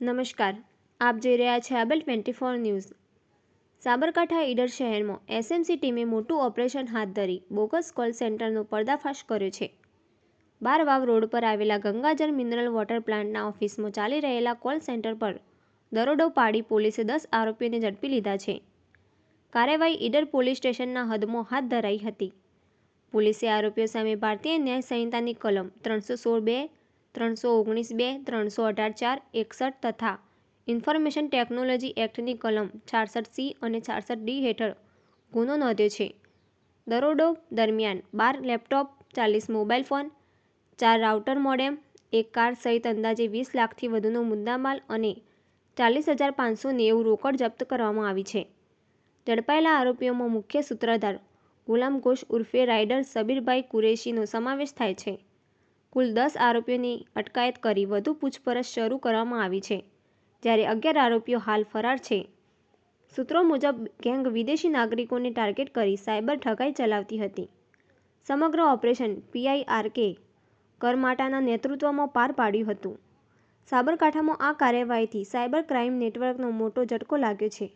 નમસ્કાર, આપ જોઈ રહ્યા છો આબેલ 24 ન્યૂઝ। સાબરકાંઠા ઈડર શહેરમાં એસએમસી ટીમે મોટું ઓપરેશન હાથ ધરી બોગસ કોલ સેન્ટરનો પર્દાફાશ કર્યો છે। બારવાવ રોડ પર આવેલા ગંગાજળ મિનરલ વોટર પ્લાન્ટના ઓફિસમાં ચાલી રહેલા કોલ સેન્ટર પર દરોડો પાડી પોલીસે 10 આરોપીઓને ઝડપી લીધા છે। કાર્યવાહી ઈડર પોલીસ સ્ટેશનના હદમાં હાથ ધરાઈ હતી। પોલીસે આરોપીઓ સામે ભારતીય ન્યાય સંહિતાની કલમ 316(2), 319(2), 318(4), 61 તથા ઇન્ફોર્મેશન ટેકનોલોજી એક્ટની કલમ 66(c) અને 66(d) હેઠળ ગુનો નોંધ્યો છે। દરોડો દરમિયાન 12 laptop, 40 mobile phone, 4 router modem, એક કાર સહિત અંદાજે 20 લાખથી વધુનો મુદ્દામાલ અને 40,590 રોકડ જપ્ત કરવામાં આવી છે। ઝડપાયેલા આરોપીઓમાં મુખ્ય સૂત્રધાર ગુલામ ઘોષ ઉર્ફે રાઇડર સબીરભાઈ કુરેશીનો સમાવેશ થાય છે। કુલ 10 આરોપીઓની અટકાયત કરી વધુ પૂછપરછ શરૂ કરવામાં આવી છે, જ્યારે 11 આરોપીઓ હાલ ફરાર છે। સૂત્રો મુજબ ગેંગ વિદેશી નાગરિકોને ટાર્ગેટ કરી સાયબર ઠગાઈ ચલાવતી હતી। સમગ્ર ઓપરેશન પીઆઈ આર.કે. કરમાટાના નેતૃત્વમાં પાર પાડ્યું હતું। સાબરકાંઠામાં આ કાર્યવાહીથી સાયબર ક્રાઇમ નેટવર્કનો મોટો ઝટકો લાગ્યો છે।